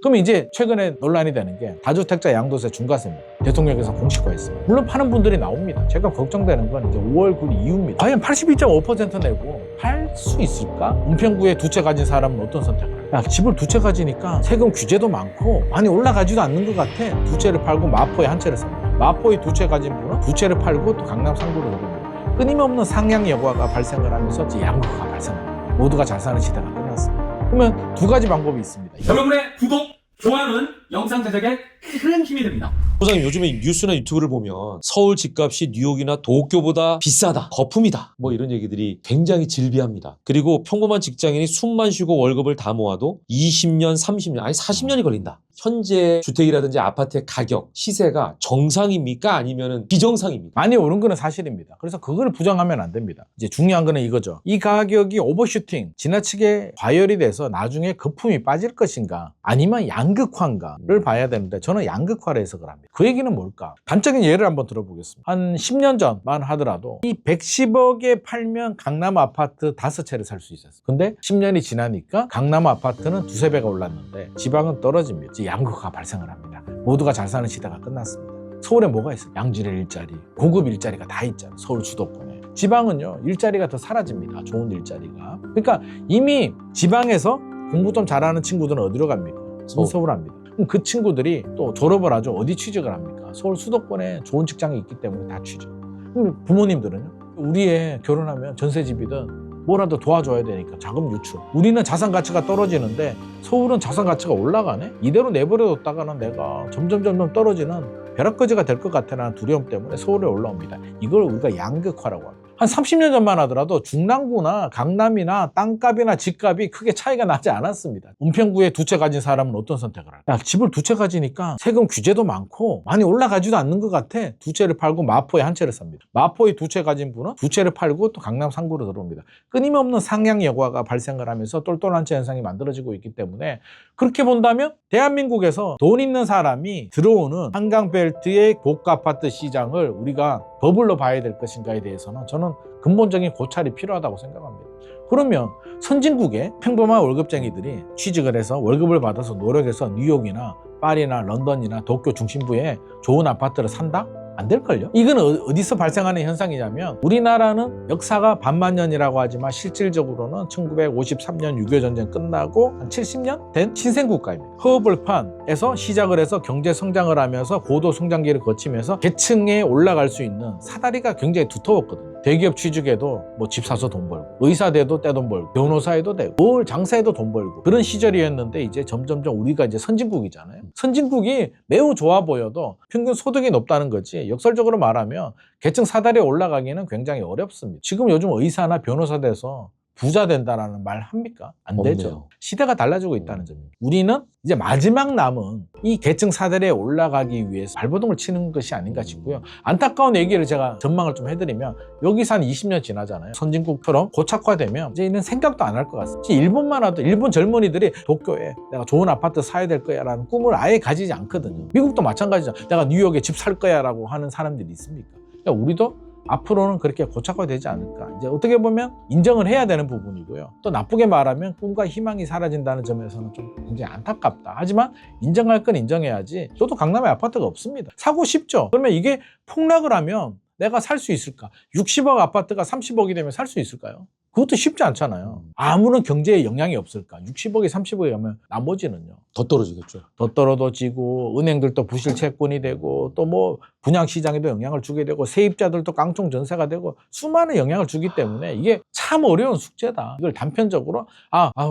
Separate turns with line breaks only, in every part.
그러면 이제 최근에 논란이 되는 게 다주택자 양도세 중과세입니다. 대통령께서 공식화했습니다. 물론 파는 분들이 나옵니다. 제가 걱정되는 건 이제 5월 9일 이후입니다. 과연 82.5% 내고 팔 수 있을까? 은평구에 두 채 가진 사람은 어떤 선택을 할까? 야, 집을 두 채 가지니까 세금 규제도 많고 많이 올라가지도 않는 것 같아. 두 채를 팔고 마포에 한 채를 삽니다. 마포에 두 채 가진 분은 두 채를 팔고 또 강남 상구로 들어옵니다. 끊임없는 상향 여과가 발생을 하면서 양극화가 발생합니다. 모두가 잘 사는 시대가 끝났습니다. 그러면 두 가지 방법이 있습니다.
여러분의 구독, 좋아요는 영상 제작에 큰 힘이 됩니다.
소장님, 요즘에 뉴스나 유튜브를 보면 서울 집값이 뉴욕이나 도쿄보다 비싸다, 거품이다, 뭐 이런 얘기들이 굉장히 질비합니다. 그리고 평범한 직장인이 숨만 쉬고 월급을 다 모아도 20년, 30년, 아니 40년이 걸린다. 현재 주택이라든지 아파트의 가격, 시세가 정상입니까? 아니면 비정상입니까?
많이 오른 거는 사실입니다. 그래서 그걸 부정하면 안 됩니다. 이제 중요한 거는 이거죠. 이 가격이 오버슈팅, 지나치게 과열이 돼서 나중에 거품이 빠질 것인가 아니면 양극화인가를 봐야 되는데 저는 양극화를 해석을 합니다. 그 얘기는 뭘까? 단적인 예를 한번 들어보겠습니다. 한 10년 전만 하더라도 이 110억에 팔면 강남 아파트 5채를 살 수 있었어요. 근데 10년이 지나니까 강남 아파트는 두세 배가 올랐는데 지방은 떨어집니다. 양극화가 발생을 합니다. 모두가 잘 사는 시대가 끝났습니다. 서울에 뭐가 있어요? 양질의 일자리, 고급 일자리가 다 있잖아요. 서울 수도권에. 지방은요, 일자리가 더 사라집니다. 좋은 일자리가. 그러니까 이미 지방에서 공부 좀 잘하는 친구들은 어디로 갑니까? 서울 합니다. 그럼 그 친구들이 또 졸업을 하죠. 어디 취직을 합니까? 서울 수도권에 좋은 직장이 있기 때문에 다 취직. 그럼 부모님들은요? 우리 애 결혼하면 전세집이든 뭐라도 도와줘야 되니까 자금 유출. 우리는 자산 가치가 떨어지는데 서울은 자산 가치가 올라가네? 이대로 내버려뒀다가는 내가 점점 떨어지는 벼락거지가 될 것 같다는 두려움 때문에 서울에 올라옵니다. 이걸 우리가 양극화라고 합니다. 한 30년 전만 하더라도 중랑구나 강남이나 땅값이나 집값이 크게 차이가 나지 않았습니다. 은평구에 두 채 가진 사람은 어떤 선택을 할까? 야, 집을 두 채 가지니까 세금 규제도 많고 많이 올라가지도 않는 것 같아. 두 채를 팔고 마포에 한 채를 삽니다. 마포에 두 채 가진 분은 두 채를 팔고 또 강남 상구로 들어옵니다. 끊임없는 상향 여과가 발생을 하면서 똘똘한채 현상이 만들어지고 있기 때문에 그렇게 본다면 대한민국에서 돈 있는 사람이 들어오는 한강벨트의 고가 아파트 시장을 우리가 버블로 봐야 될 것인가에 대해서는 저는 근본적인 고찰이 필요하다고 생각합니다. 그러면 선진국의 평범한 월급쟁이들이 취직을 해서 월급을 받아서 노력해서 뉴욕이나 파리나 런던이나 도쿄 중심부에 좋은 아파트를 산다? 안 될걸요? 이건 어디서 발생하는 현상이냐면 우리나라는 역사가 반만년이라고 하지만 실질적으로는 1953년 6.25 전쟁 끝나고 한 70년 된 신생국가입니다. 허허벌판에서 시작을 해서 경제 성장을 하면서 고도 성장기를 거치면서 계층에 올라갈 수 있는 사다리가 굉장히 두터웠거든요. 대기업 취직해도 뭐 집 사서 돈 벌고 의사 돼도 떼돈 벌고 변호사 해도 되고 뭘 장사해도 돈 벌고 그런 시절이었는데 이제 점점점 우리가 이제 선진국이잖아요. 선진국이 매우 좋아 보여도 평균 소득이 높다는 거지 역설적으로 말하면 계층 사다리에 올라가기는 굉장히 어렵습니다. 지금 요즘 의사나 변호사 돼서 부자 된다라는 말 합니까? 안 되죠.
없네요.
시대가 달라지고 있다는 점입니다. 우리는 이제 마지막 남은 이 계층 사다리에 올라가기 위해서 발버둥을 치는 것이 아닌가 싶고요. 안타까운 얘기를 제가 전망을 좀 해드리면 여기서 한 20년 지나잖아요. 선진국처럼 고착화되면 이제는 생각도 안 할 것 같습니다. 일본만 와도 일본 젊은이들이 도쿄에 내가 좋은 아파트 사야 될 거야 라는 꿈을 아예 가지지 않거든요. 미국도 마찬가지죠. 내가 뉴욕에 집 살 거야 라고 하는 사람들이 있습니까? 그러니까 우리도 앞으로는 그렇게 고착화되지 않을까. 이제 어떻게 보면 인정을 해야 되는 부분이고요. 또 나쁘게 말하면 꿈과 희망이 사라진다는 점에서는 좀 굉장히 안타깝다. 하지만 인정할 건 인정해야지. 저도 강남에 아파트가 없습니다. 사고 싶죠. 그러면 이게 폭락을 하면 내가 살 수 있을까? 60억 아파트가 30억이 되면 살 수 있을까요? 그것도 쉽지 않잖아요. 아무런 경제에 영향이 없을까? 60억이 30억이 가면 나머지는요.
더 떨어지겠죠.
더 떨어지고 은행들도 부실 채권이 되고 또 뭐 분양시장에도 영향을 주게 되고 세입자들도 깡총 전세가 되고 수많은 영향을 주기 때문에 이게 참 어려운 숙제다. 이걸 단편적으로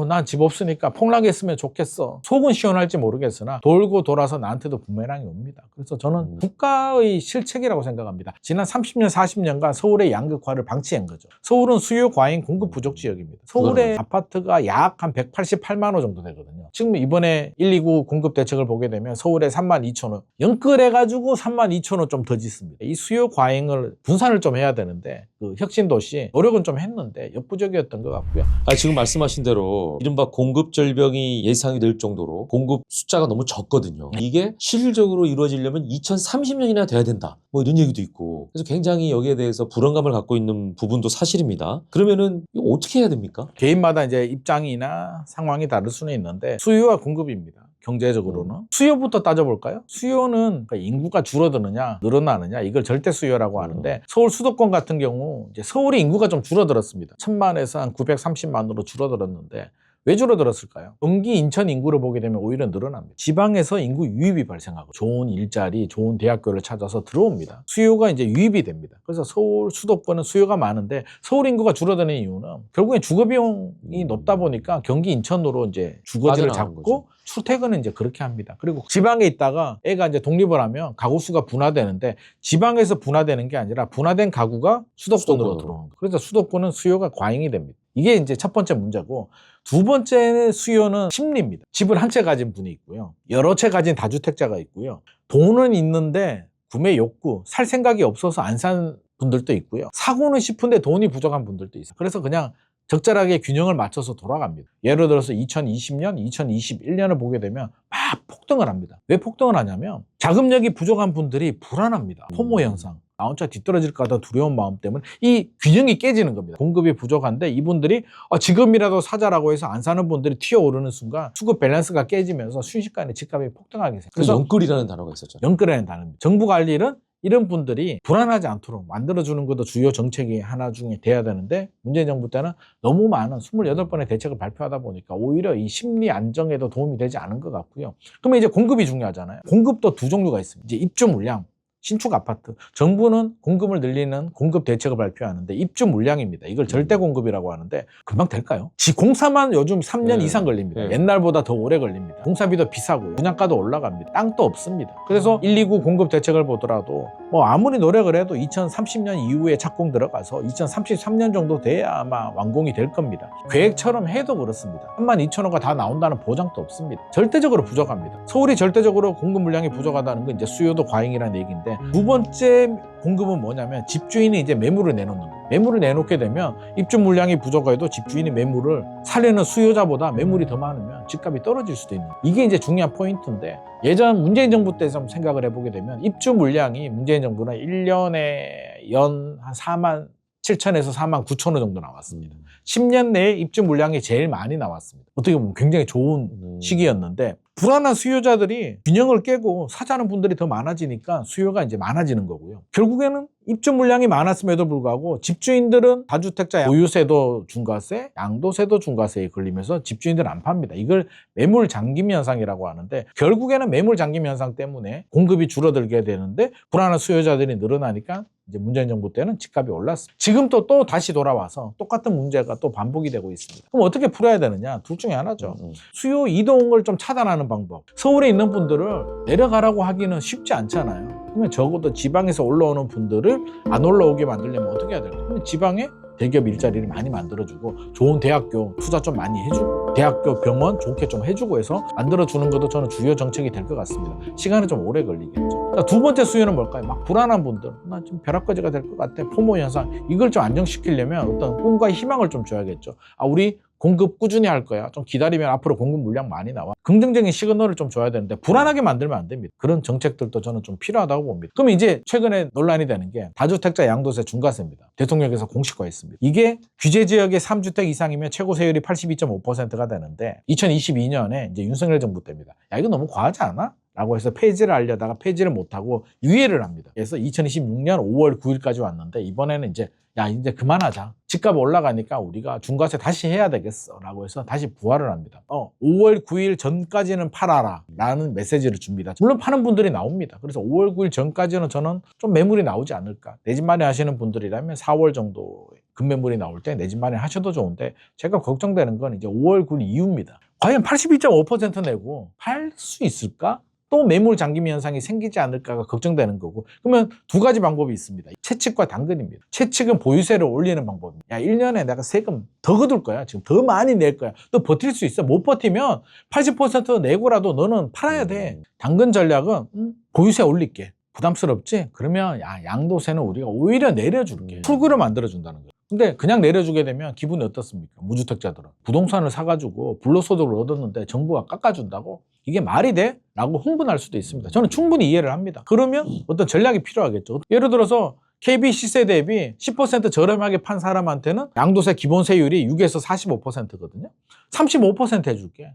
난 집 없으니까 폭락했으면 좋겠어. 속은 시원할지 모르겠으나 돌고 돌아서 나한테도 부메랑이 옵니다. 그래서 저는 국가의 실책이라고 생각합니다. 지난 30년 40년간 서울의 양극화를 방치한 거죠. 서울은 수요 과잉 공급 부족 지역입니다. 서울의 아파트가 약 한 188만 호 정도 되거든요. 지금 이번에 129 공급 대책을 보게 되면 서울에 32,000호 영끌해가지고 32,000호 좀 더 짓습니다. 이 수요 과잉을 분산을 좀 해야 되는데 그 혁신도시 노력은 좀 했는데 역부족이었던 것 같고요.
지금 말씀하신 대로 이른바 공급 절벽이 예상이 될 정도로 공급 숫자가 너무 적거든요. 이게 실질적으로 이루어지려면 2030년이나 돼야 된다. 뭐 이런 얘기도 있고. 그래서 굉장히 여기에 대해서 불안감을 갖고 있는 부분도 사실입니다. 그러면은 이거 어떻게 해야 됩니까?
개인마다 이제 입장이나 상황이 다를 수는 있는데 수요와 공급입니다. 경제적으로는. 수요부터 따져볼까요? 수요는 그러니까 인구가 줄어드느냐 늘어나느냐 이걸 절대 수요라고 하는데 서울 수도권 같은 경우 이제 서울의 인구가 좀 줄어들었습니다. 1000만에서 한 930만으로 줄어들었는데 왜 줄어들었을까요? 경기 인천 인구를 보게 되면 오히려 늘어납니다. 지방에서 인구 유입이 발생하고 좋은 일자리, 좋은 대학교를 찾아서 들어옵니다. 수요가 이제 유입이 됩니다. 그래서 서울 수도권은 수요가 많은데 서울 인구가 줄어드는 이유는 결국엔 주거비용이 높다 보니까 경기 인천으로 이제 주거지를
빠져나가는
잡고
거죠.
출퇴근은 이제 그렇게 합니다. 그리고 지방에 있다가 애가 이제 독립을 하면 가구 수가 분화되는데 지방에서 분화되는 게 아니라 분화된 가구가 수도권으로 들어오는 거예요. 그래서 수도권은 수요가 과잉이 됩니다. 이게 이제 첫 번째 문제고 두 번째 수요는 심리입니다. 집을 한 채 가진 분이 있고요. 여러 채 가진 다주택자가 있고요. 돈은 있는데 구매 욕구, 살 생각이 없어서 안 산 분들도 있고요. 사고는 싶은데 돈이 부족한 분들도 있어요. 그래서 그냥 적절하게 균형을 맞춰서 돌아갑니다. 예를 들어서 2020년, 2021년을 보게 되면 막 폭등을 합니다. 왜 폭등을 하냐면 자금력이 부족한 분들이 불안합니다. 포모 현상. 나 혼자 뒤떨어질까 더 두려운 마음 때문에 이 균형이 깨지는 겁니다. 공급이 부족한데 이분들이 지금이라도 사자라고 해서 안 사는 분들이 튀어오르는 순간 수급 밸런스가 깨지면서 순식간에 집값이 폭등하게 돼요.
그래서 연끌이라는 단어가 있었잖아요.
연끌이라는 단어입니다. 정부 관리는 이런 분들이 불안하지 않도록 만들어주는 것도 주요 정책이 하나 중에 돼야 되는데 문재인 정부 때는 너무 많은 28번의 대책을 발표하다 보니까 오히려 이 심리 안정에도 도움이 되지 않은 것 같고요. 그러면 이제 공급이 중요하잖아요. 공급도 두 종류가 있습니다. 이제 입주 물량, 신축 아파트. 정부는 공급을 늘리는 공급 대책을 발표하는데 입주 물량입니다. 이걸 절대 공급이라고 하는데 금방 될까요? 공사만 요즘 3년
네.
이상 걸립니다.
네.
옛날보다 더 오래 걸립니다. 공사비도 비싸고요. 분양가도 올라갑니다. 땅도 없습니다. 그래서 129 공급 대책을 보더라도 뭐 아무리 노력을 해도 2030년 이후에 착공 들어가서 2033년 정도 돼야 아마 완공이 될 겁니다. 계획처럼 해도 그렇습니다. 32,000호가 다 나온다는 보장도 없습니다. 절대적으로 부족합니다. 서울이 절대적으로 공급 물량이 부족하다는 건 이제 수요도 과잉이라는 얘기인데 두 번째 공급은 뭐냐면 집주인이 이제 매물을 내놓는 거예요. 매물을 내놓게 되면 입주 물량이 부족해도 집주인이 매물을 살려는 수요자보다 매물이 더 많으면 집값이 떨어질 수도 있는 거예요. 이게 이제 중요한 포인트인데 예전 문재인 정부 때 좀 생각을 해보게 되면 입주 물량이 문재인 정부는 1년에 연 한 4만 7천에서 4만 9천 호 정도 나왔습니다. 10년 내에 입주 물량이 제일 많이 나왔습니다. 어떻게 보면 굉장히 좋은 시기였는데 불안한 수요자들이 균형을 깨고 사자는 분들이 더 많아지니까 수요가 이제 많아지는 거고요. 결국에는 입주 물량이 많았음에도 불구하고 집주인들은 다주택자 보유세도 중과세, 양도세도 중과세에 걸리면서 집주인들은 안 팝니다. 이걸 매물 잠김 현상이라고 하는데 결국에는 매물 잠김 현상 때문에 공급이 줄어들게 되는데 불안한 수요자들이 늘어나니까 이제 문재인 정부 때는 집값이 올랐습니다. 지금 또 다시 돌아와서 똑같은 문제가 또 반복이 되고 있습니다. 그럼 어떻게 풀어야 되느냐? 둘 중에 하나죠. 수요 이동을 좀 차단하는 방법. 서울에 있는 분들을 내려가라고 하기는 쉽지 않잖아요. 그러면 적어도 지방에서 올라오는 분들을 안 올라오게 만들려면 어떻게 해야 될까요? 그러면 지방에 대기업 일자리를 많이 만들어주고 좋은 대학교 투자 좀 많이 해주고 대학교 병원 좋게 좀 해주고 해서 만들어주는 것도 저는 주요 정책이 될 것 같습니다. 시간은 좀 오래 걸리겠죠. 두 번째 수요는 뭘까요? 막 불안한 분들, 나 좀 벼락거지가 될 것 같아, 포모 현상, 이걸 좀 안정시키려면 어떤 꿈과 희망을 좀 줘야겠죠. 우리 공급 꾸준히 할 거야. 좀 기다리면 앞으로 공급 물량 많이 나와. 긍정적인 시그널을 좀 줘야 되는데 불안하게 만들면 안 됩니다. 그런 정책들도 저는 좀 필요하다고 봅니다. 그럼 이제 최근에 논란이 되는 게 다주택자 양도세 중과세입니다. 대통령께서 공식화했습니다. 이게 규제지역의 3주택 이상이면 최고 세율이 82.5%가 되는데 2022년에 이제 윤석열 정부 때입니다. 야, 이거 너무 과하지 않아? 라고 해서 폐지를 하려다가 폐지를 못하고 유예를 합니다. 그래서 2026년 5월 9일까지 왔는데 이번에는 이제 이제 그만하자. 집값 올라가니까 우리가 중과세 다시 해야 되겠어 라고 해서 다시 부활을 합니다. 5월 9일 전까지는 팔아라 라는 메시지를 줍니다. 물론 파는 분들이 나옵니다. 그래서 5월 9일 전까지는 저는 좀 매물이 나오지 않을까. 내 집 마련 하시는 분들이라면 4월 정도 급매물이 나올 때 내 집 마련 하셔도 좋은데 제가 걱정되는 건 이제 5월 9일 이후입니다. 과연 82.5% 내고 팔 수 있을까? 또 매물 잠김 현상이 생기지 않을까가 걱정되는 거고 그러면 두 가지 방법이 있습니다. 채찍과 당근입니다. 채찍은 보유세를 올리는 방법입니다. 1년에 내가 세금 더 거둘 거야. 지금 더 많이 낼 거야. 너 버틸 수 있어. 못 버티면 80% 내고라도 너는 팔아야 돼. 당근 전략은 보유세 올릴게. 부담스럽지? 그러면 양도세는 우리가 오히려 내려줄게. 풀구를 만들어준다는 거예요. 근데 그냥 내려주게 되면 기분이 어떻습니까? 무주택자들은. 부동산을 사가지고 불로소득을 얻었는데 정부가 깎아준다고? 이게 말이 돼? 라고 흥분할 수도 있습니다. 저는 충분히 이해를 합니다. 그러면 어떤 전략이 필요하겠죠. 예를 들어서 KB 시세 대비 10% 저렴하게 판 사람한테는 양도세 기본세율이 6에서 45%거든요. 35% 해줄게.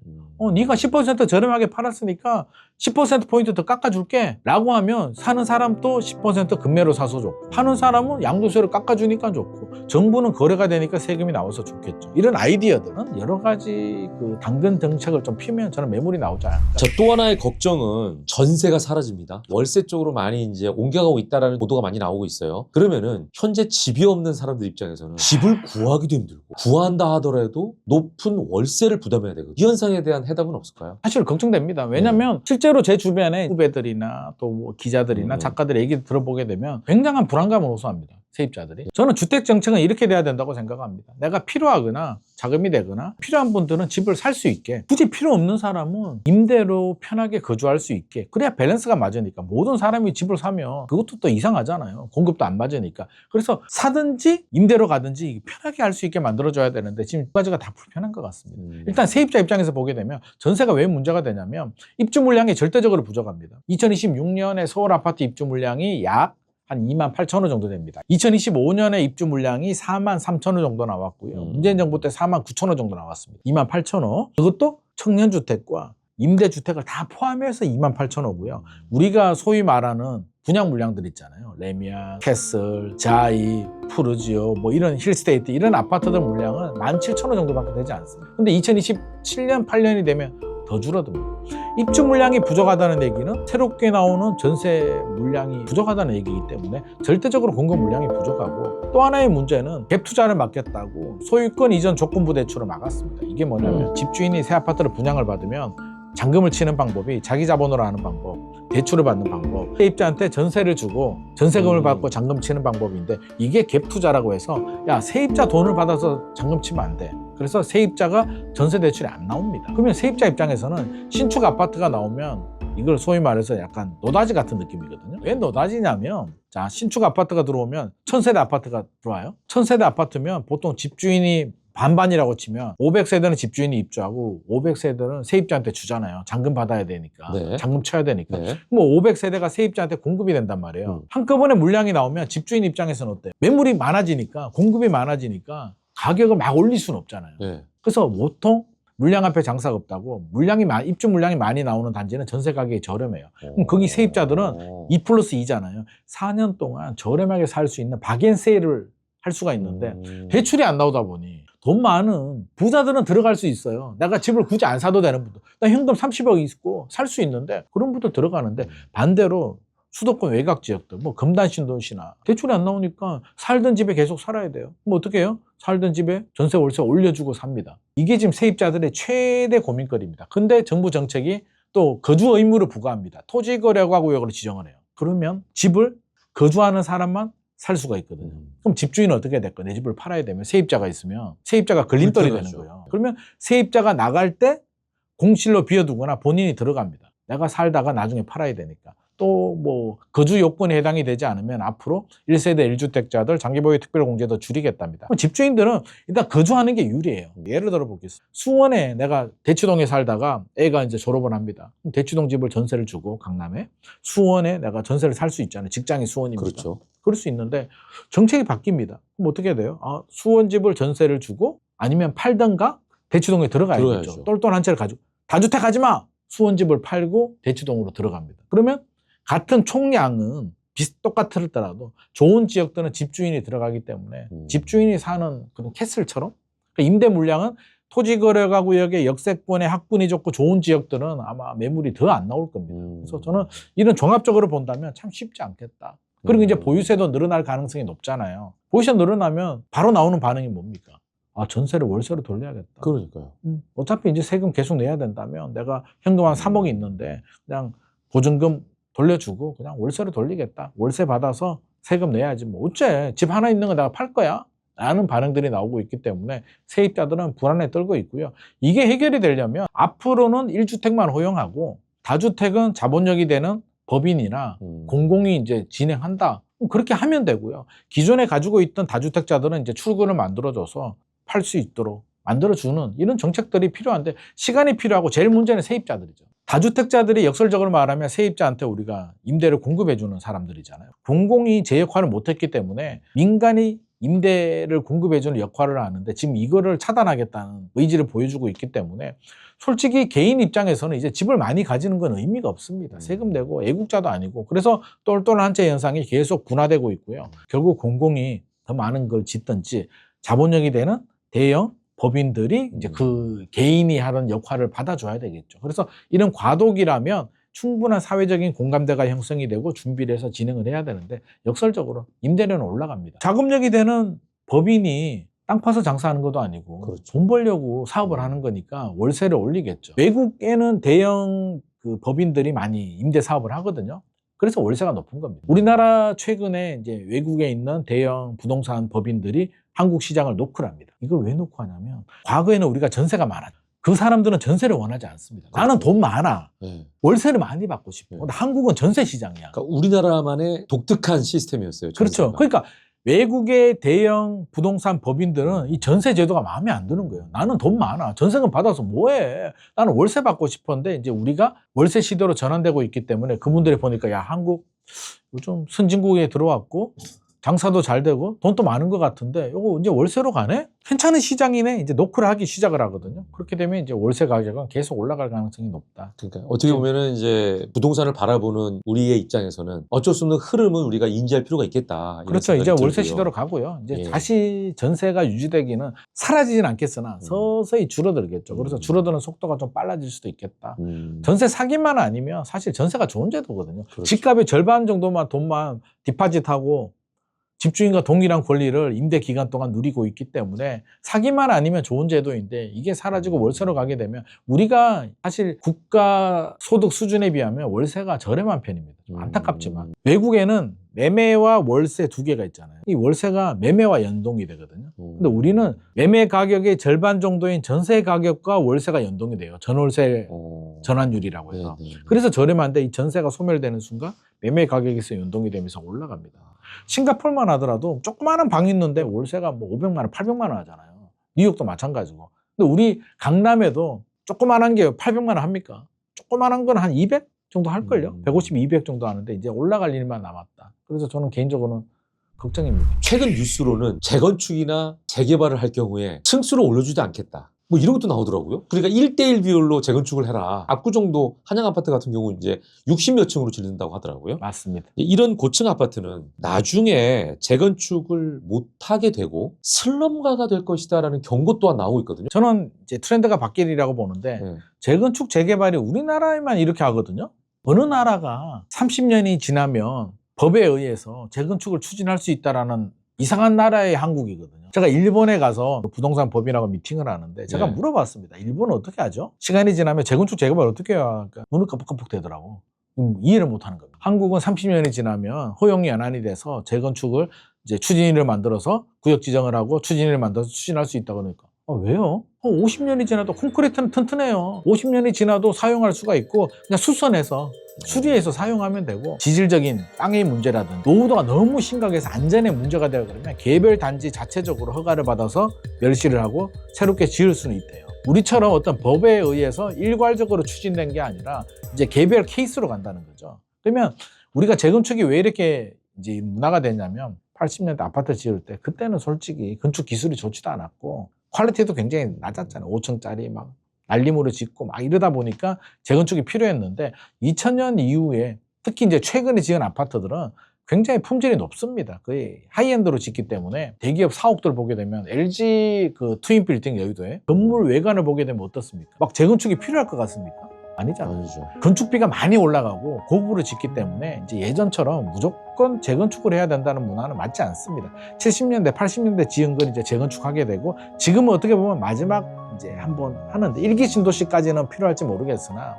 네가 10% 저렴하게 팔았으니까 10%포인트 더 깎아줄게 라고 하면 사는 사람도 10% 금매로 사서 좋고 파는 사람은 양도세를 깎아주니까 좋고 정부는 거래가 되니까 세금이 나와서 좋겠죠. 이런 아이디어들은 여러 가지 그 당근 정책을 좀 피면 저는 매물이 나오지 않을까.
자, 또 하나의 걱정은 전세가 사라집니다. 월세 쪽으로 많이 이제 옮겨가고 있다라는 보도가 많이 나오고 있어요. 그러면은 현재 집이 없는 사람들 입장에서는 집을 구하기도 힘들고 구한다 하더라도 높은 월세를 부담해야 되거든요. 이 현상에 대한 해답은 없을까요?
사실 걱정됩니다. 왜냐하면 실제로 제 주변에 후배들이나 또 뭐 기자들이나 작가들의 얘기를 들어보게 되면 굉장한 불안감을 호소합니다. 세입자들이. 저는 주택 정책은 이렇게 돼야 된다고 생각합니다. 내가 필요하거나 자금이 되거나 필요한 분들은 집을 살 수 있게, 굳이 필요 없는 사람은 임대로 편하게 거주할 수 있게, 그래야 밸런스가 맞으니까. 모든 사람이 집을 사면 그것도 또 이상하잖아요. 공급도 안 맞으니까. 그래서 사든지 임대로 가든지 편하게 할 수 있게 만들어줘야 되는데 지금 두 가지가 다 불편한 것 같습니다. 일단 세입자 입장에서 보게 되면 전세가 왜 문제가 되냐면 입주 물량이 절대적으로 부족합니다. 2026년에 서울 아파트 입주 물량이 약 한 28,000호 정도 됩니다. 2025년에 입주 물량이 43,000호 정도 나왔고요. 문재인 정부 때 49,000호 정도 나왔습니다. 28,000호. 그것도 청년주택과 임대주택을 다 포함해서 28,000호고요. 우리가 소위 말하는 분양 물량들 있잖아요. 레미안, 캐슬, 자이, 푸르지오, 뭐 이런 힐스테이트 이런 아파트들 물량은 17,000호 정도밖에 되지 않습니다. 근데 2027년, 8년이 되면 더 줄어듭니다. 입주 물량이 부족하다는 얘기는 새롭게 나오는 전세 물량이 부족하다는 얘기이기 때문에 절대적으로 공급 물량이 부족하고, 또 하나의 문제는 갭 투자를 막겠다고 소유권 이전 조건부 대출을 막았습니다. 이게 뭐냐면 집주인이 새 아파트를 분양을 받으면 잔금을 치는 방법이 자기 자본으로 하는 방법, 대출을 받는 방법, 세입자한테 전세를 주고 전세금을 받고 잔금 치는 방법인데, 이게 갭 투자라고 해서 야, 세입자 돈을 받아서 잔금 치면 안 돼. 그래서 세입자가 전세 대출이 안 나옵니다. 그러면 세입자 입장에서는 신축 아파트가 나오면 이걸 소위 말해서 약간 노다지 같은 느낌이거든요. 왜 노다지냐면, 자, 신축 아파트가 들어오면 1000세대 아파트가 들어와요. 1000세대 아파트면 보통 집주인이 반반이라고 치면 500세대는 집주인이 입주하고 500세대는 세입자한테 주잖아요. 잔금 받아야 되니까.
네.
잔금 쳐야 되니까.
네.
뭐 500세대가 세입자한테 공급이 된단 말이에요. 한꺼번에 물량이 나오면 집주인 입장에서는 어때요? 매물이 많아지니까, 공급이 많아지니까 가격을 막 올릴 수는 없잖아요.
네.
그래서 보통 물량 앞에 장사가 없다고, 입주 물량이 많이 나오는 단지는 전세 가격이 저렴해요. 그럼 거기 세입자들은 2+2잖아요. 4년 동안 저렴하게 살 수 있는 박앤세일을 할 수가 있는데 대출이 안 나오다 보니 돈 많은 부자들은 들어갈 수 있어요. 내가 집을 굳이 안 사도 되는 분들, 나 현금 30억 있고 살 수 있는데 그런 분들 들어가는데, 반대로 수도권 외곽 지역들, 뭐 금단신도시나 대출이 안 나오니까 살던 집에 계속 살아야 돼요. 그럼 어떻게 해요? 살던 집에 전세 월세 올려주고 삽니다. 이게 지금 세입자들의 최대 고민거리입니다. 근데 정부 정책이 또 거주 의무를 부과합니다. 토지거래가 구역으로 지정을 해요. 그러면 집을 거주하는 사람만 살 수가 있거든요. 그럼 집주인은 어떻게 될까? 내 집을 팔아야 되면 세입자가 있으면 세입자가 걸림돌이 되는 거예요. 그러면 세입자가 나갈 때 공실로 비워두거나 본인이 들어갑니다. 내가 살다가 나중에 팔아야 되니까. 또 뭐 거주 요건에 해당이 되지 않으면 앞으로 1세대 1주택자들 장기보유 특별공제도 줄이겠답니다. 집주인들은 일단 거주하는 게 유리해요. 예를 들어 보겠습니다. 수원에 내가 대치동에 살다가 애가 이제 졸업을 합니다. 그럼 대치동 집을 전세를 주고 강남에, 수원에 내가 전세를 살 수 있잖아요. 직장이 수원이니까.
그렇죠.
그럴 수 있는데 정책이 바뀝니다. 그럼 어떻게 돼요? 수원 집을 전세를 주고 아니면 팔던가 대치동에 들어가야겠죠. 똘똘 한 채를 가지고 다주택 하지 마! 수원 집을 팔고 대치동으로 들어갑니다. 그러면 같은 총량은 똑같더라도 좋은 지역들은 집주인이 들어가기 때문에 집주인이 사는 그런 캐슬처럼, 그러니까 임대 물량은 토지거래가 구역의 역세권의 학군이 좋고 좋은 지역들은 아마 매물이 더 안 나올 겁니다. 그래서 저는 이런 종합적으로 본다면 참 쉽지 않겠다. 그리고 이제 보유세도 늘어날 가능성이 높잖아요. 보유세 늘어나면 바로 나오는 반응이 뭡니까? 전세를 월세로 돌려야겠다.
그러니까요.
어차피 이제 세금 계속 내야 된다면 내가 현금 한 3억이 있는데 그냥 보증금 돌려주고 그냥 월세로 돌리겠다. 월세 받아서 세금 내야지. 뭐 어째 집 하나 있는 거 내가 팔 거야? 라는 반응들이 나오고 있기 때문에 세입자들은 불안에 떨고 있고요. 이게 해결이 되려면 앞으로는 1주택만 허용하고 다주택은 자본력이 되는 법인이나 공공이 이제 진행한다. 그렇게 하면 되고요. 기존에 가지고 있던 다주택자들은 이제 출구를 만들어줘서 팔 수 있도록 만들어주는 이런 정책들이 필요한데, 시간이 필요하고 제일 문제는 세입자들이죠. 다주택자들이 역설적으로 말하면 세입자한테 우리가 임대를 공급해주는 사람들이잖아요. 공공이 제 역할을 못했기 때문에 민간이 임대를 공급해주는 역할을 하는데 지금 이거를 차단하겠다는 의지를 보여주고 있기 때문에 솔직히 개인 입장에서는 이제 집을 많이 가지는 건 의미가 없습니다. 세금 내고 애국자도 아니고. 그래서 똘똘한 채 현상이 계속 분화되고 있고요. 결국 공공이 더 많은 걸 짓든지 자본력이 되는 대형 법인들이 이제 그 개인이 하는 역할을 받아줘야 되겠죠. 그래서 이런 과도기라면 충분한 사회적인 공감대가 형성이 되고 준비를 해서 진행을 해야 되는데 역설적으로 임대료는 올라갑니다. 자금력이 되는 법인이 땅 파서 장사하는 것도 아니고
그렇죠.
돈 벌려고 사업을 하는 거니까 월세를 올리겠죠. 외국에는 대형 그 법인들이 많이 임대 사업을 하거든요. 그래서 월세가 높은 겁니다. 우리나라 최근에 이제 외국에 있는 대형 부동산 법인들이 한국 시장을 노크랍니다. 이걸 왜 노크하냐면 과거에는 우리가 전세가 많았죠. 그 사람들은 전세를 원하지 않습니다. 나는 돈 많아.
네.
월세를 많이 받고 싶어. 근데 한국은 전세 시장이야.
그러니까 우리나라만의 독특한 시스템이었어요.
그렇죠.
전세가.
그러니까 외국의 대형 부동산 법인들은 이 전세 제도가 마음에 안 드는 거예요. 나는 돈 많아. 전세금 받아서 뭐해? 나는 월세 받고 싶었는데 이제 우리가 월세 시대로 전환되고 있기 때문에 그분들이 보니까 야, 한국 요즘 선진국에 들어왔고 장사도 잘 되고 돈도 많은 것 같은데 이거 이제 월세로 가네? 괜찮은 시장이네. 이제 노크를 하기 시작을 하거든요. 그렇게 되면 이제 월세 가격은 계속 올라갈 가능성이 높다.
그러니까 어떻게 보면은 이제 부동산을 바라보는 우리의 입장에서는 어쩔 수 없는 흐름은 우리가 인지할 필요가 있겠다. 이런
그렇죠. 이제
생각이
월세
들고요.
시대로 가고요. 이제
예.
다시 전세가 유지되기는 사라지진 않겠으나 서서히 줄어들겠죠. 그래서 줄어드는 속도가 좀 빨라질 수도 있겠다. 전세 사기만 아니면 사실 전세가 좋은 제도거든요.
그렇죠.
집값의 절반 정도만 돈만 디파짓하고 집주인과 동일한 권리를 임대 기간 동안 누리고 있기 때문에 사기만 아니면 좋은 제도인데 이게 사라지고 월세로 가게 되면 우리가 사실 국가 소득 수준에 비하면 월세가 저렴한 편입니다. 좀 안타깝지만 외국에는 매매와 월세 두 개가 있잖아요. 이 월세가 매매와 연동이 되거든요. 근데 우리는 매매 가격의 절반 정도인 전세 가격과 월세가 연동이 돼요. 전월세 전환율이라고 해서.
네, 네.
그래서 저렴한데 이 전세가 소멸되는 순간 매매 가격에서 연동이 되면서 올라갑니다. 싱가포르만 하더라도 조그마한 방이 있는데 월세가 뭐 500만 원, 800만 원 하잖아요. 뉴욕도 마찬가지고. 근데 우리 강남에도 조그마한 게 800만 원 합니까? 조그마한 건 한 200 정도 할걸요? 150, 200 정도 하는데 이제 올라갈 일만 남았다. 그래서 저는 개인적으로는 걱정입니다.
최근 뉴스로는 재건축이나 재개발을 할 경우에 층수를 올려주지 않겠다. 뭐 이런 것도 나오더라고요. 그러니까 1대1 비율로 재건축을 해라. 압구정도 한양 아파트 같은 경우 이제 60몇 층으로 질린다고 하더라고요.
맞습니다.
이런 고층 아파트는 나중에 재건축을 못하게 되고 슬럼가가 될 것이다라는 경고 또한 나오고 있거든요.
저는 이제 트렌드가 바뀌리라고 보는데
네.
재건축, 재개발이 우리나라에만 이렇게 하거든요. 어느 나라가 30년이 지나면 법에 의해서 재건축을 추진할 수 있다라는 이상한 나라의 한국이거든요. 제가 일본에 가서 부동산 법인하고 미팅을 하는데 제가
네.
물어봤습니다. 일본은 어떻게 하죠? 시간이 지나면 재건축, 재개발 어떻게 해요? 그러니까 눈을 깜빡깜빡 되더라고. 이해를 못하는 겁니다. 한국은 30년이 지나면 허용이 연한이 돼서 재건축을 이제 추진위를 만들어서 구역 지정을 하고 추진위를 만들어서 추진할 수 있다 그러니까. 왜요? 50년이 지나도 콘크리트는 튼튼해요. 50년이 지나도 사용할 수가 있고 그냥 수선해서 수리해서 사용하면 되고 지질적인 땅의 문제라든지 노후도가 너무 심각해서 안전에 문제가 되어 그러면 개별 단지 자체적으로 허가를 받아서 멸시를 하고 새롭게 지을 수는 있대요. 우리처럼 어떤 법에 의해서 일괄적으로 추진된 게 아니라 이제 개별 케이스로 간다는 거죠. 그러면 우리가 재건축이 왜 이렇게 이제 문화가 됐냐면 80년대 아파트 지을 때 그때는 솔직히 건축 기술이 좋지도 않았고 퀄리티도 굉장히 낮았잖아요. 5층짜리 막 날림으로 짓고 막 이러다 보니까 재건축이 필요했는데 2000년 이후에 특히 이제 최근에 지은 아파트들은 굉장히 품질이 높습니다. 거의 하이엔드로 짓기 때문에 대기업 사옥들 보게 되면 LG 그 트윈 빌딩 여의도에 건물 외관을 보게 되면 어떻습니까? 막 재건축이 필요할 것 같습니까? 아니잖아요.
아니죠.
건축비가 많이 올라가고 고급으로 짓기 때문에 이제 예전처럼 무조건 재건축을 해야 된다는 문화는 맞지 않습니다. 70년대, 80년대 지은 걸 이제 재건축하게 되고 지금은 어떻게 보면 마지막 이제 한번 하는데 1기 신도시까지는 필요할지 모르겠으나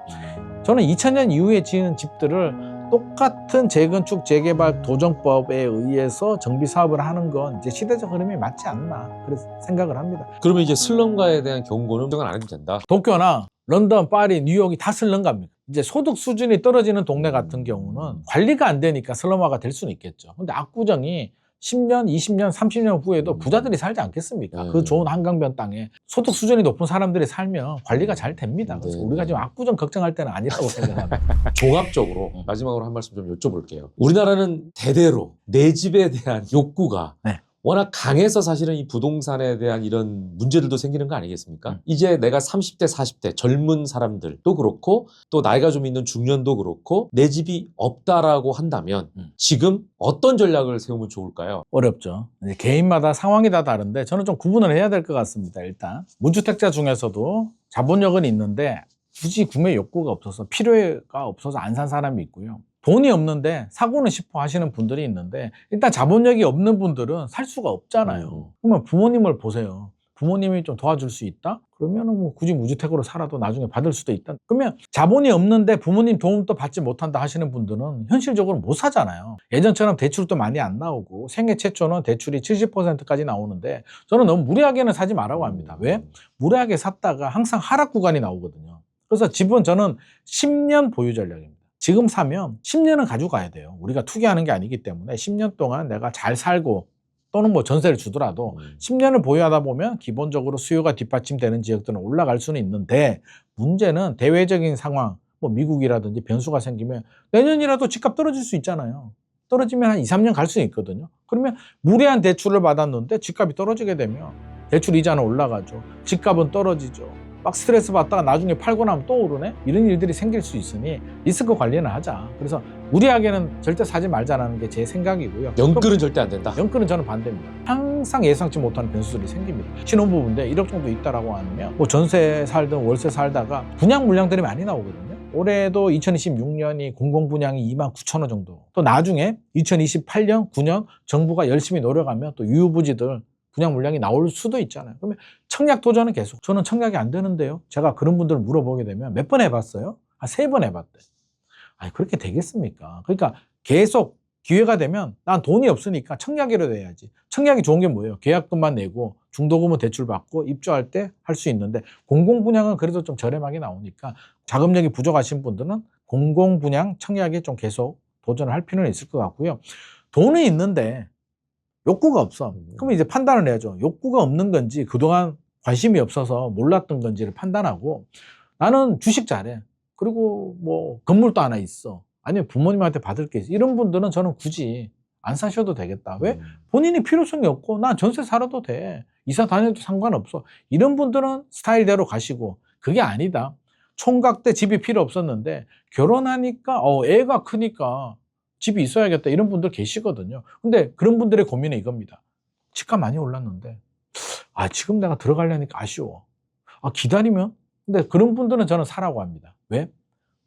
저는 2000년 이후에 지은 집들을 똑같은 재건축, 재개발 도정법에 의해서 정비 사업을 하는 건 이제 시대적 흐름이 맞지 않나 그래서 생각을 합니다.
그러면 이제 슬럼가에 대한 경고는 안 해도 된다.
도쿄나 런던, 파리, 뉴욕이 다 슬럼가입니다. 이제 소득 수준이 떨어지는 동네 같은 경우는 관리가 안 되니까 슬럼화가 될 수는 있겠죠. 근데 압구정이 10년, 20년, 30년 후에도 부자들이 살지 않겠습니까?
네.
그 좋은 한강변 땅에 소득 수준이 높은 사람들이 살면 관리가 잘 됩니다. 그래서
네.
우리가 지금 압구정 걱정할 때는 아니라고 생각합니다.
종합적으로 마지막으로 한 말씀 좀 여쭤볼게요. 우리나라는 대대로 내 집에 대한 욕구가
네.
워낙 강해서 사실은 이 부동산에 대한 이런 문제들도 생기는 거 아니겠습니까? 이제 내가 30대, 40대 젊은 사람들도 그렇고 또 나이가 좀 있는 중년도 그렇고 내 집이 없다라고 한다면 지금 어떤 전략을 세우면 좋을까요?
어렵죠. 이제 개인마다 상황이 다 다른데 저는 좀 구분을 해야 될 것 같습니다. 일단 무주택자 중에서도 자본력은 있는데 굳이 구매 욕구가 없어서 필요가 없어서 안 산 사람이 있고요. 돈이 없는데 사고는 싶어 하시는 분들이 있는데 일단 자본력이 없는 분들은 살 수가 없잖아요. 그러면 부모님을 보세요. 부모님이 좀 도와줄 수 있다? 그러면 뭐 굳이 무주택으로 살아도 나중에 받을 수도 있다. 그러면 자본이 없는데 부모님 도움도 받지 못한다 하시는 분들은 현실적으로 못 사잖아요. 예전처럼 대출도 많이 안 나오고 생애 최초는 대출이 70%까지 나오는데 저는 너무 무리하게는 사지 말라고 합니다. 왜? 무리하게 샀다가 항상 하락 구간이 나오거든요. 그래서 집은 저는 10년 보유 전략입니다. 지금 사면 10년은 가지고 가야 돼요. 우리가 투기하는 게 아니기 때문에 10년 동안 내가 잘 살고 또는 뭐 전세를 주더라도 10년을 보유하다 보면 기본적으로 수요가 뒷받침되는 지역들은 올라갈 수는 있는데 문제는 대외적인 상황, 뭐 미국이라든지 변수가 생기면 내년이라도 집값 떨어질 수 있잖아요. 떨어지면 한 2, 3년 갈 수 있거든요. 그러면 무리한 대출을 받았는데 집값이 떨어지게 되면 대출 이자는 올라가죠. 집값은 떨어지죠. 막 스트레스 받다가 나중에 팔고 나면 또 오르네? 이런 일들이 생길 수 있으니 리스크 관리는 하자. 그래서 무리하게는 절대 사지 말자라는 게 제 생각이고요.
연끌은 절대 안 된다.
연끌은 저는 반대입니다. 항상 예상치 못하는 변수들이 생깁니다. 신혼부부인데 1억 정도 있다라고 하면 뭐 전세 살든 월세 살다가 분양 물량들이 많이 나오거든요. 올해도 2026년이 공공분양이 29,000호 정도. 또 나중에 2028년, 9년 정부가 열심히 노력하면 또 유효부지들 분양 물량이 나올 수도 있잖아요. 그러면 청약 도전은 계속. 저는 청약이 안 되는데요. 제가 그런 분들을 물어보게 되면 몇 번 해봤어요? 한 3번 해봤대. 아니, 그렇게 되겠습니까? 그러니까 계속 기회가 되면 난 돈이 없으니까 청약이라도 해야지. 청약이 좋은 게 뭐예요? 계약금만 내고 중도금은 대출 받고 입주할 때 할 수 있는데 공공분양은 그래도 좀 저렴하게 나오니까 자금력이 부족하신 분들은 공공분양 청약에 좀 계속 도전을 할 필요는 있을 것 같고요. 돈은 있는데 욕구가 없어. 그러면 이제 판단을 해야죠. 욕구가 없는 건지 그동안 관심이 없어서 몰랐던 건지를 판단하고 나는 주식 잘해. 그리고 뭐 건물도 하나 있어. 아니면 부모님한테 받을 게 있어. 이런 분들은 저는 굳이 안 사셔도 되겠다. 왜? 본인이 필요성이 없고 난 전세 살아도 돼. 이사 다녀도 상관없어. 이런 분들은 스타일대로 가시고 그게 아니다. 총각 때 집이 필요 없었는데 결혼하니까 애가 크니까 집이 있어야겠다 이런 분들 계시거든요. 근데 그런 분들의 고민은 이겁니다. 집값 많이 올랐는데 지금 내가 들어가려니까 아쉬워. 기다리면? 근데 그런 분들은 저는 사라고 합니다. 왜?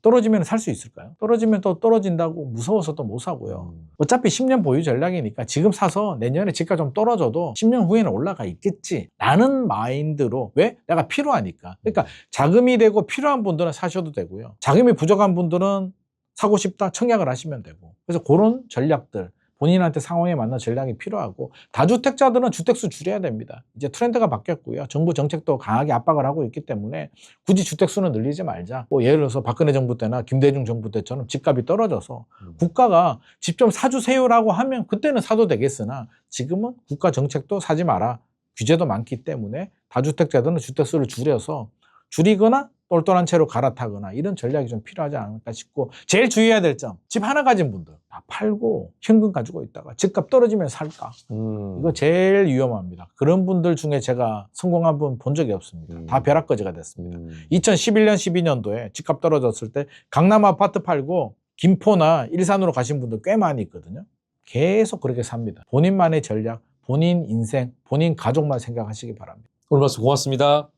떨어지면 살 수 있을까요? 떨어지면 또 떨어진다고 무서워서 또 못 사고요. 어차피 10년 보유 전략이니까 지금 사서 내년에 집값 좀 떨어져도 10년 후에는 올라가 있겠지 라는 마인드로 왜? 내가 필요하니까. 그러니까 자금이 되고 필요한 분들은 사셔도 되고요. 자금이 부족한 분들은 사고 싶다 청약을 하시면 되고 그래서 그런 전략들 본인한테 상황에 맞는 전략이 필요하고 다주택자들은 주택수 줄여야 됩니다. 이제 트렌드가 바뀌었고요. 정부 정책도 강하게 압박을 하고 있기 때문에 굳이 주택수는 늘리지 말자. 뭐 예를 들어서 박근혜 정부 때나 김대중 정부 때처럼 집값이 떨어져서 국가가 집 좀 사주세요라고 하면 그때는 사도 되겠으나 지금은 국가 정책도 사지 마라. 규제도 많기 때문에 다주택자들은 주택수를 줄이거나 똘똘한 채로 갈아타거나 이런 전략이 좀 필요하지 않을까 싶고 제일 주의해야 될 점, 집 하나 가진 분들 다 팔고 현금 가지고 있다가 집값 떨어지면 살까? 이거 제일 위험합니다. 그런 분들 중에 제가 성공한 분 본 적이 없습니다. 다 벼락거지가 됐습니다. 2011년, 12년도에 집값 떨어졌을 때 강남 아파트 팔고 김포나 일산으로 가신 분들 꽤 많이 있거든요. 계속 그렇게 삽니다. 본인만의 전략, 본인 인생, 본인 가족만 생각하시기 바랍니다.
오늘 말씀 고맙습니다.